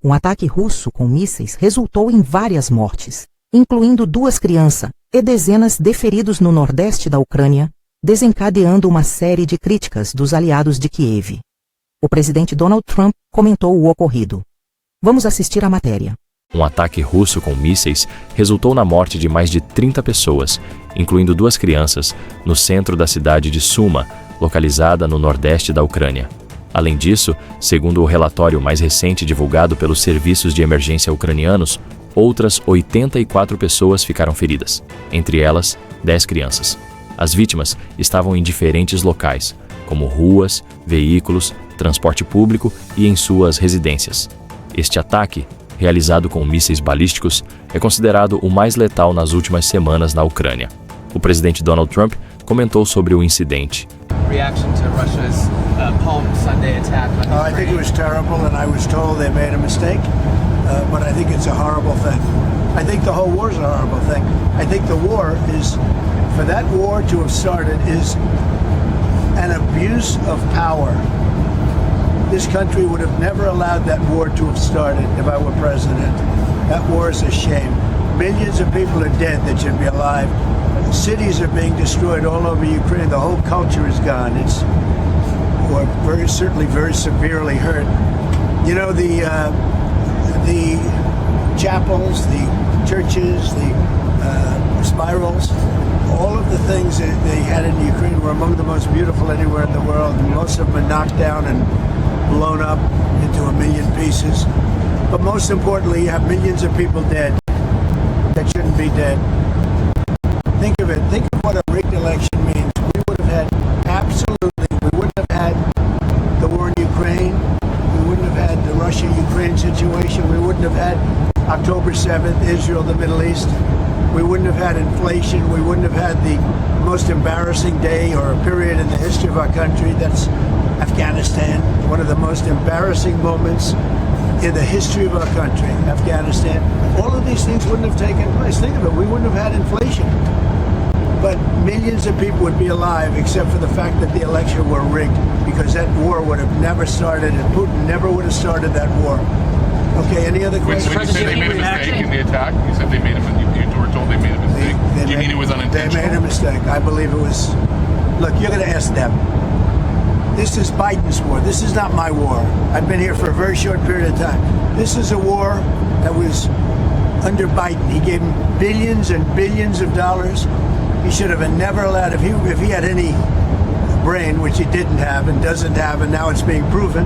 Um ataque russo com mísseis resultou em várias mortes, incluindo 2 crianças e dezenas de feridos no Nordeste da Ucrânia, desencadeando uma série de críticas dos aliados de Kiev. O presidente Donald Trump comentou o ocorrido. Vamos assistir à matéria. Um ataque russo com mísseis resultou na morte de mais de 30 pessoas, incluindo 2 crianças, no centro da cidade de Suma, localizada no Nordeste da Ucrânia. Além disso, segundo o relatório mais recente divulgado pelos serviços de emergência ucranianos, outras 84 pessoas ficaram feridas, entre elas 10 crianças. As vítimas estavam em diferentes locais, como ruas, veículos, transporte público e em suas residências. Este ataque, realizado com mísseis balísticos, é considerado o mais letal nas últimas semanas na Ucrânia. O presidente Donald Trump comentou sobre o incidente. Reaction to Russia's Palm Sunday attack on Ukraine. I think it was terrible, and I was told they made a mistake, but I think it's a horrible thing. I think the whole war is a horrible thing. I think the war is, for that war to have started, is an abuse of power. This country would have never allowed that war to have started if I were president. That war is a shame. Millions of people are dead that should be alive. Cities are being destroyed all over Ukraine. The whole culture is gone. It's, or certainly very severely hurt. You know, the chapels, the churches, the spirals, all of the things that they had in Ukraine were among the most beautiful anywhere in the world. Most of them are knocked down and blown up into a million pieces. But most importantly, you have millions of people dead that shouldn't be dead. Think of it. Think of what a rigged election means. We would have had, absolutely, we wouldn't have had the war in Ukraine. We wouldn't have had the Russia-Ukraine situation. We wouldn't have had October 7th, Israel, the Middle East. We wouldn't have had inflation. We wouldn't have had the most embarrassing day or period in the history of our country. That's Afghanistan, one of the most embarrassing moments in the history of our country, Afghanistan. All of these things wouldn't have taken place. Think of it, we wouldn't have had inflation. But millions of people would be alive except for the fact that the election were rigged, because that war would have never started and Putin never would have started that war. Okay, any other questions? When you say they made a mistake in the attack, you said they made you were told they made a mistake. Do you mean it was unintentional? They made a mistake. I believe it was. Look, you're going to ask them. This is Biden's war. This is not my war. I've been here for a very short period of time. This is a war that was under Biden. He gave him billions and billions of dollars. He should have never allowed, if he had any brain, which he didn't have and doesn't have, and now it's being proven,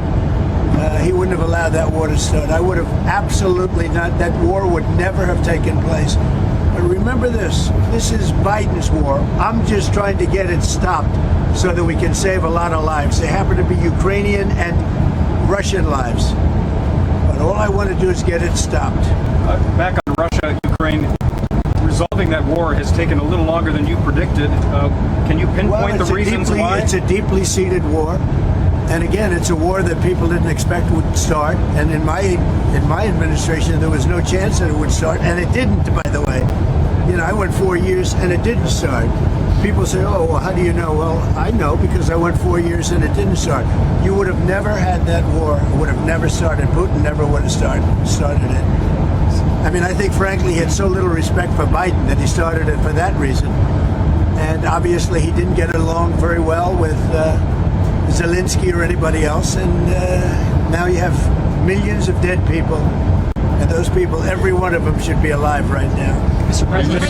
he wouldn't have allowed that war to start. I would have absolutely not, that war would never have taken place. But remember this is Biden's war. I'm just trying to get it stopped so that we can save a lot of lives. They happen to be Ukrainian and Russian lives. But all I want to do is get it stopped. Back on Russia, Ukraine, resolving that war has taken a little longer than you predicted. Can you pinpoint the reasons why? It's a deeply seated war. And again, it's a war that people didn't expect would start. And in my administration, there was no chance that it would start. And it didn't, by the way. You know, I went 4 years and it didn't start. People say, oh, well, how do you know? Well, I know because I went 4 years and it didn't start. You would have never had that war. It would have never started. Putin never would have started it. I mean, I think, frankly, he had so little respect for Biden that he started it for that reason. And obviously, he didn't get along very well with Zelensky or anybody else. And now you have millions of dead people. And those people, every one of them should be alive right now. Mr. President.